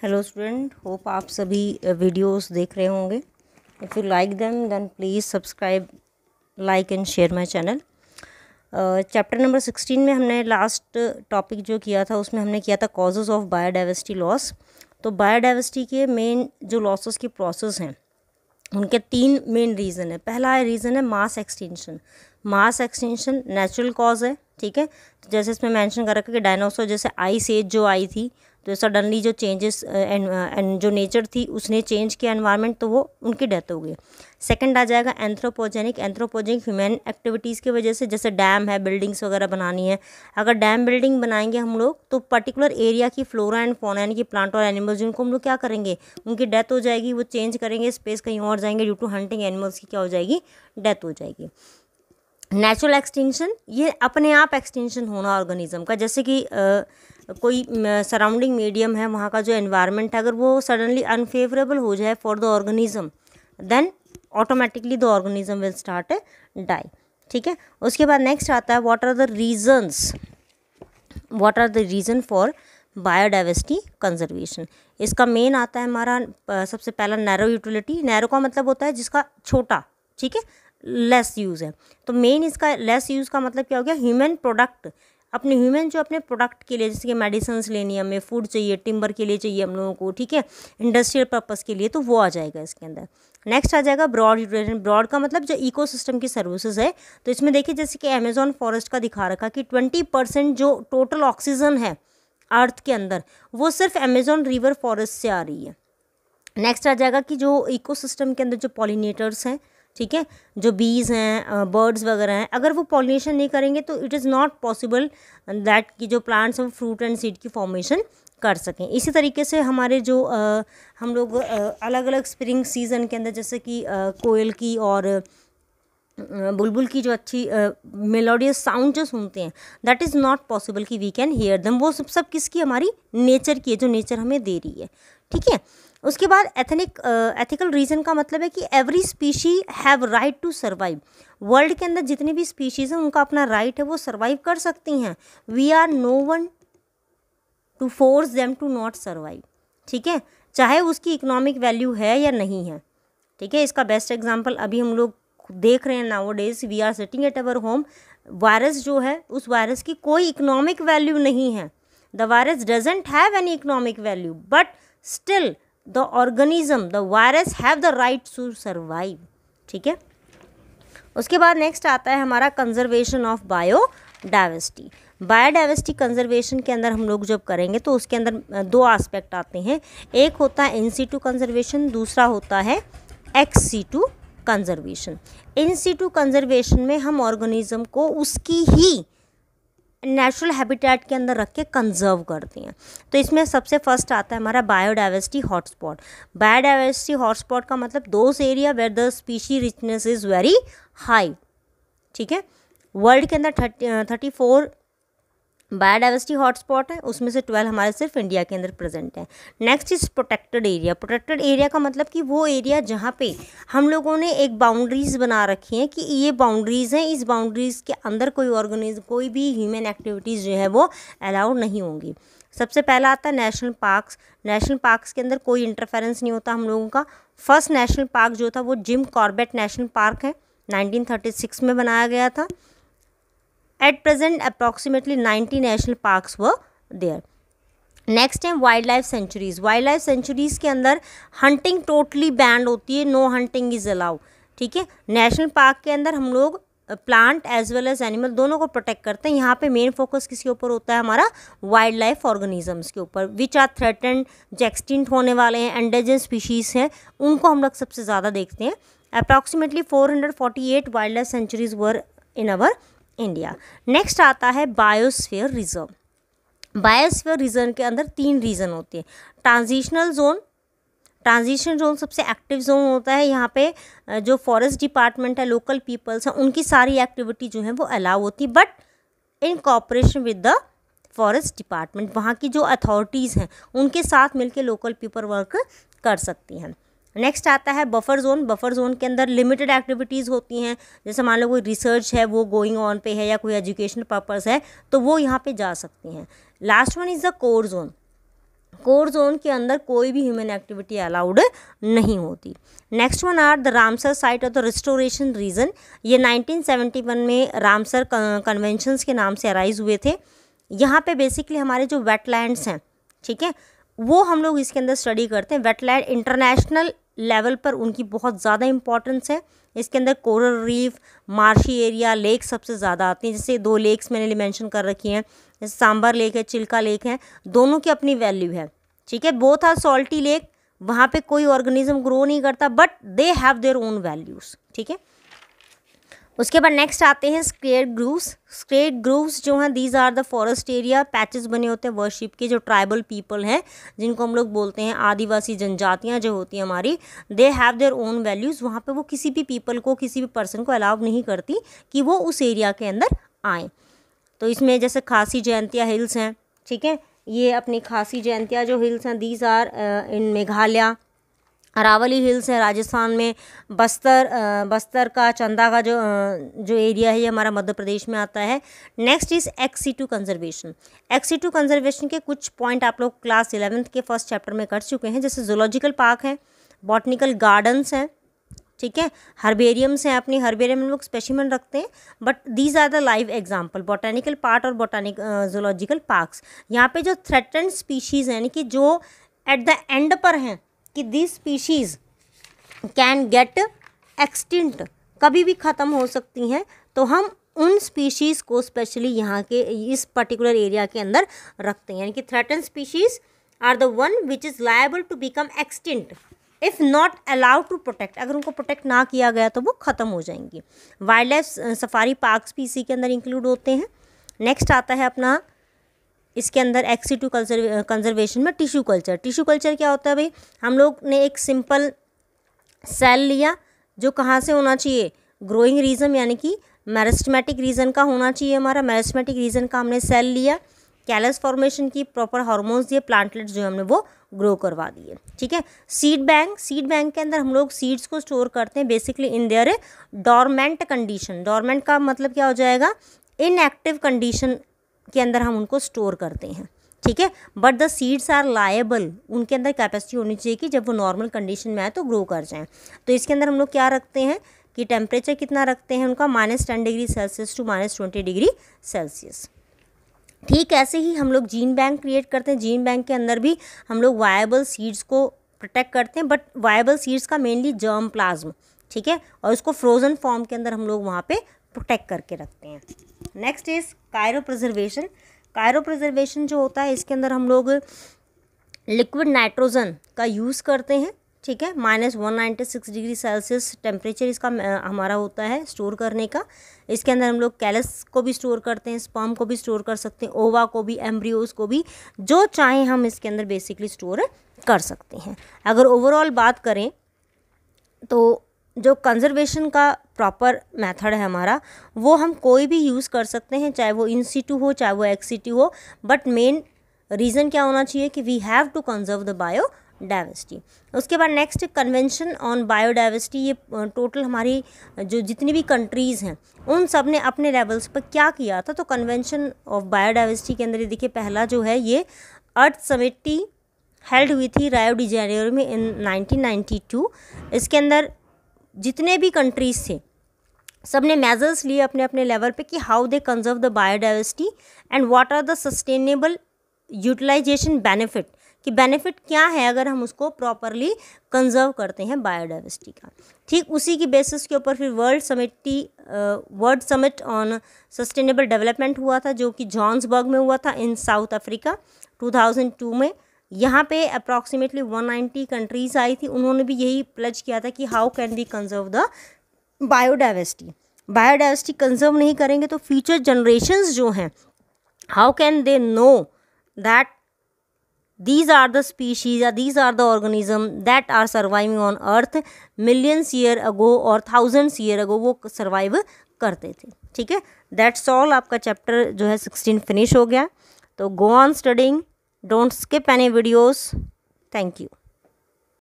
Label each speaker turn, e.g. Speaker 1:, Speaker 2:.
Speaker 1: Hello student, hope आप सभी videos देख रहे होंगे। If you like them then please subscribe, like and share my channel. Chapter number 16 में हमने लास्ट टॉपिक जो किया था उसमें हमने किया था कॉजेज़ ऑफ बायोडाइवर्सिटी लॉस। तो बायोडाइवर्सिटी के मेन जो लॉसेस की प्रोसेस हैं उनके 3 मेन रीज़न है। पहला रीज़न है मास एक्सटेंशन। मास एक्सटेंशन नेचुरल कॉज है, ठीक है। तो जैसे इसमें मेंशन कर रखा है कि डायनासोर जैसे आइस एज जो आई थी तो सडनली जो चेंजेस एंड जो नेचर थी उसने चेंज किया एनवायरनमेंट, तो वो उनकी डेथ हो गई। सेकंड आ जाएगा एंथ्रोपोजेनिक। एंथ्रोपोजेनिक ह्यूमन एक्टिविटीज़ की वजह से, जैसे डैम है, बिल्डिंग्स वगैरह बनानी है। अगर डैम बिल्डिंग बनाएंगे हम लोग तो पर्टिकुलर एरिया की फ्लोरा एंड फौना यानी कि प्लांट और एनिमल्स जिनको हम लोग क्या करेंगे, उनकी डेथ हो जाएगी, वो चेंज करेंगे, स्पेस कहीं और जाएंगे, ड्यू टू हंटिंग एनिमल्स की क्या हो जाएगी, डेथ हो जाएगी। नेचुरल एक्सटिंक्शन, ये अपने आप एक्सटिंक्शन होना ऑर्गेनिज्म का, जैसे कि कोई सराउंडिंग मीडियम है, वहाँ का जो एनवायरनमेंट है, अगर वो सडनली अनफेवरेबल हो जाए for the organism then automatically the organism will start die, ठीक है। उसके बाद नेक्स्ट आता है what are the reason for biodiversity conservation. इसका मेन आता है हमारा सबसे पहला नैरो यूटिलिटी। नैरो का मतलब होता है जिसका छोटा, ठीक है, लेस यूज़ है। तो मेन इसका लेस यूज़ का मतलब क्या हो गया, ह्यूमन प्रोडक्ट, अपने ह्यूमन जो अपने प्रोडक्ट के लिए, जैसे कि मेडिसिन लेनी है हमें, फूड चाहिए, टिम्बर के लिए चाहिए हम लोगों को, ठीक है, इंडस्ट्रियल पर्पस के लिए, तो वो आ जाएगा इसके अंदर। नेक्स्ट आ जाएगा ब्रॉड यूटिलाइजेशन। ब्रॉड का मतलब जो इकोसिस्टम की सर्विसेज है। तो इसमें देखिए जैसे कि अमेजॉन फॉरेस्ट का दिखा रखा कि 20% जो टोटल ऑक्सीजन है अर्थ के अंदर वो सिर्फ अमेजॉन रिवर फॉरेस्ट से आ रही है। नेक्स्ट आ जाएगा कि जो इकोसिस्टम के अंदर जो पॉलिनेटर्स हैं, ठीक है, जो बीज हैं, बर्ड्स वगैरह हैं, अगर वो पॉलिनेशन नहीं करेंगे तो it is not possible that कि जो प्लांट्स हैं फ्रूट एंड सीड की फॉर्मेशन कर सकें। इसी तरीके से हमारे जो हम लोग अलग अलग स्प्रिंग सीजन के अंदर, जैसे कि कोयल की और बुलबुल की जो अच्छी मेलोडियस साउंड जो सुनते हैं, दैट इज़ नॉट पॉसिबल कि वी कैन हियर देम। वो सब किसकी, हमारी नेचर की है, जो नेचर हमें दे रही है, ठीक है। उसके बाद एथिकल रीज़न का मतलब है कि every species have right to survive. World के अंदर जितनी भी स्पीशीज़ हैं उनका अपना राइट है, वो सर्वाइव कर सकती हैं। We are no one to force them to not survive, ठीक है, चाहे उसकी इकोनॉमिक वैल्यू है या नहीं है, ठीक है। इसका बेस्ट एग्जाम्पल अभी हम लोग देख रहे हैं, nowadays we are sitting at our home. Virus जो है, उस वायरस की कोई इकोनॉमिक वैल्यू नहीं है। The virus doesn't have any economic value, but still the organism, the virus have the right to survive, ठीक है। उसके बाद नेक्स्ट आता है हमारा conservation of biodiversity. Biodiversity conservation के अंदर हम लोग जब करेंगे तो उसके अंदर 2 एस्पेक्ट आते हैं। एक होता है इन सीटू कंजर्वेशन, दूसरा होता है ex situ conservation. In situ conservation में हम ऑर्गेनिज्म को उसकी ही नेचुरल हैबिटेट के अंदर रख के कंजर्व करते हैं। तो इसमें सबसे फर्स्ट आता है हमारा बायोडाइवर्सिटी हॉटस्पॉट। बायोडाइवर्सिटी हॉटस्पॉट का मतलब those area where the species richness is very high, ठीक है। वर्ल्ड के अंदर 34 बायोडाइवर्सिटी हॉटस्पॉट है, उसमें से 12 हमारे सिर्फ इंडिया के अंदर प्रेजेंट है। Next is protected area. Protected area का मतलब कि वो एरिया जहाँ पे हम लोगों ने एक बाउंड्रीज बना रखी हैं कि ये बाउंड्रीज हैं, इस बाउंड्रीज के अंदर कोई ऑर्गेनिज्म, कोई भी ह्यूमन एक्टिविटीज़ जो है वो अलाउड नहीं होंगी। सबसे पहला आता है नेशनल पार्क्स। नेशनल पार्क्स के अंदर कोई इंटरफेरेंस नहीं होता हम लोगों का। फर्स्ट नेशनल पार्क जो था वो जिम कॉर्बेट नेशनल पार्क है, 1936 में बनाया गया था। At present, approximately 90 national parks were there. Next है wild life sanctuaries. Wild life sanctuaries के अंदर हंटिंग टोटली बैंड होती है, नो हंटिंग इज अलाउ, ठीक है। नेशनल पार्क के अंदर हम लोग plant as well as animal दोनों को प्रोटेक्ट करते हैं। यहाँ पे मेन फोकस किसके ऊपर होता है, हमारा वाइल्ड लाइफ ऑर्गेनिजम्स के ऊपर, विच आर थ्रेटेंड, जो एक्सटिंक्ट होने वाले हैं, एंडेंजर्ड स्पीशीज़ हैं, उनको हम लोग सबसे ज़्यादा देखते हैं। Approximately 448 wild life centuries were in our India. Next आता है बायोस्फीयर रिजर्व। बायोस्फीयर रिजर्व के अंदर 3 रीजन होते हैं। ट्रांजिशनल जोन, ट्रांजिशन जोन सबसे एक्टिव जोन होता है। यहाँ पे जो फॉरेस्ट डिपार्टमेंट है, लोकल पीपल्स हैं, उनकी सारी एक्टिविटी जो है वो अलाउ होती है, but in cooperation with the forest department. वहाँ की जो अथॉरिटीज़ हैं उनके साथ मिलकर लोकल पीपल वर्क कर सकती हैं। नेक्स्ट आता है बफर जोन। बफर जोन के अंदर लिमिटेड एक्टिविटीज़ होती हैं, जैसे मान लो कोई रिसर्च है वो गोइंग ऑन पे है या कोई एजुकेशनल पर्पस है तो वो यहाँ पे जा सकती हैं। Last one is the core zone. Core zone के अंदर कोई भी ह्यूमन एक्टिविटी अलाउड नहीं होती। Next one are the Ramsar site of the restoration region. ये 1971 में रामसर कन्वेंशंस के नाम से अराइज हुए थे। यहाँ पे बेसिकली हमारे जो वेटलैंड्स हैं, ठीक है, वो हम लोग इसके अंदर स्टडी करते हैं। वेटलैंड इंटरनेशनल लेवल पर उनकी बहुत ज़्यादा इंपॉर्टेंस है। इसके अंदर coral reef, marshy area, lake सबसे ज़्यादा आती हैं। जैसे 2 लेक्स मैंने मेंशन कर रखी हैं, जैसे सांबर लेक है, चिल्का लेक है, दोनों की अपनी वैल्यू है, ठीक है। बोथ आर सॉल्टी लेक, वहाँ पे कोई ऑर्गेनिज्म ग्रो नहीं करता, but they have their own values, ठीक है। उसके बाद नेक्स्ट आते हैं स्क्रेड ग्रूव्स। स्क्रेड ग्रूव्स जो हैं, these are the forest area patches बने होते हैं वर्शिप के, जो ट्राइबल पीपल हैं, जिनको हम लोग बोलते हैं आदिवासी जनजातियाँ जो होती हैं हमारी, they have their own values. वहाँ पे वो किसी भी पीपल को, किसी भी पर्सन को अलाउ नहीं करती कि वो उस एरिया के अंदर आएँ। तो इसमें जैसे खासी जयंतिया हिल्स हैं, ठीक है, ये अपनी खासी जयंतिया जो हिल्स हैं, these are in Meghalaya. Aravalli hills है राजस्थान में। बस्तर का, चंदा का जो एरिया है, ये हमारा मध्य प्रदेश में आता है। Next is एक्स-सिटू conservation. एक्स-सिटू कंजर्वेशन के कुछ पॉइंट आप लोग क्लास 11th के फर्स्ट चैप्टर में कर चुके हैं, जैसे जूलॉजिकल पार्क है, बॉटनिकल गार्डन्स हैं, ठीक है, हर्बेरियम्स हैं। अपनी हर्बेरियम में लोग स्पेसिमेन रखते हैं, but these are the live example, botanical part और जूलॉजिकल पार्क्स। यहाँ पे जो थ्रेटेंड स्पीशीज़ हैं, यानी कि जो एट द एंड पर हैं कि this species can get extinct, कभी भी ख़त्म हो सकती हैं, तो हम उन स्पीशीज़ को स्पेशली यहाँ के इस पर्टिकुलर एरिया के अंदर रखते हैं। यानी कि threatened species are the one which is liable to become extinct if not allowed to protect. अगर उनको प्रोटेक्ट ना किया गया तो वो ख़त्म हो जाएंगी। वाइल्ड लाइफ सफारी पार्क्स भी इसी के अंदर इंक्लूड होते हैं। नेक्स्ट आता है अपना इसके अंदर एक्स-सिटू कंजर्वेशन में टिश्यू कल्चर। टिश्यू कल्चर क्या होता है भाई? हम लोग ने एक सिंपल सेल लिया, जो कहाँ से होना चाहिए, ग्रोइंग रीजन यानी कि मेरिस्टेमेटिक रीजन का होना चाहिए हमारा। मेरिस्टेमेटिक रीजन का हमने सेल लिया, कैलस फॉर्मेशन की, प्रॉपर हार्मोन्स दिए, प्लांटलेट्स जो हमने वो ग्रो करवा दिए, ठीक है। सीड बैंक, सीड बैंक के अंदर हम लोग सीड्स को स्टोर करते हैं basically in their dormant condition. Dormant का मतलब क्या हो जाएगा? इनएक्टिव कंडीशन के अंदर हम उनको स्टोर करते हैं, ठीक है। But the seeds are liable, उनके अंदर कैपेसिटी होनी चाहिए कि जब वो नॉर्मल कंडीशन में आए तो ग्रो कर जाएं। तो इसके अंदर हम लोग क्या रखते हैं कि टेम्परेचर कितना रखते हैं उनका, -10 degree Celsius to -20 degree Celsius. ठीक ऐसे ही हम लोग जीन बैंक क्रिएट करते हैं। जीन बैंक के अंदर भी हम लोग वायबल सीड्स को प्रोटेक्ट करते हैं, बट वायबल सीड्स का मेनली जर्म प्लाज्म, ठीक है, और उसको फ्रोजन फॉर्म के अंदर हम लोग वहाँ पे प्रोटेक्ट करके रखते हैं। Next is Cairo preservation. Cairo preservation जो होता है, इसके अंदर हम लोग लिक्विड नाइट्रोजन का यूज़ करते हैं, ठीक है। -196 डिग्री सेल्सियस टेम्परेचर इसका हमारा होता है स्टोर करने का। इसके अंदर हम लोग कैलस को भी स्टोर करते हैं, स्पर्म को भी स्टोर कर सकते हैं, ओवा को भी, एम्ब्रियोज को भी, जो चाहें हम इसके अंदर बेसिकली स्टोर कर सकते हैं। अगर ओवरऑल बात करें तो जो कंजर्वेशन का प्रॉपर मेथड है हमारा, वो हम कोई भी यूज़ कर सकते हैं, चाहे वो इन सिटू हो, चाहे वो एक्स-सिटू हो, बट मेन रीज़न क्या होना चाहिए कि we have to conserve the biodiversity. उसके बाद नेक्स्ट कन्वेंशन ऑन बायोडाइवर्सिटी। ये टोटल हमारी जो जितनी भी कंट्रीज़ हैं उन सब ने अपने लेवल्स पर क्या किया था। तो कन्वेंशन ऑफ बायोडाइवर्सिटी के अंदर ये देखिए, पहला जो है ये अर्थ समिट हेल्ड हुई थी रियो डी जेनेरियो में इन 1992। इसके अंदर जितने भी कंट्रीज़ थे सब ने मेजर्स लिए अपने अपने लेवल पे कि how they conserve the biodiversity and what are the sustainable utilization benefit, कि बेनिफिट क्या है अगर हम उसको प्रॉपरली कंजर्व करते हैं बायोडाइवर्सिटी का। ठीक उसी की बेसिस के ऊपर फिर world summit on sustainable development हुआ था, जो कि जोहान्सबर्ग में हुआ था इन साउथ अफ्रीका 2002 में। यहाँ पे अप्रॉक्सीमेटली 190 कंट्रीज़ आई थी। उन्होंने भी यही प्लेज किया था कि how can we conserve the biodiversity. Biodiversity conserve नहीं करेंगे तो फ्यूचर जनरेशन्स जो हैं, how can they know that these are the species or these are the organism that are surviving on earth millions year ago और thousands year ago वो survive करते थे, ठीक है। That's all, आपका चैप्टर जो है 16 फिनिश हो गया। तो go on studying, don't skip any videos. Thank you.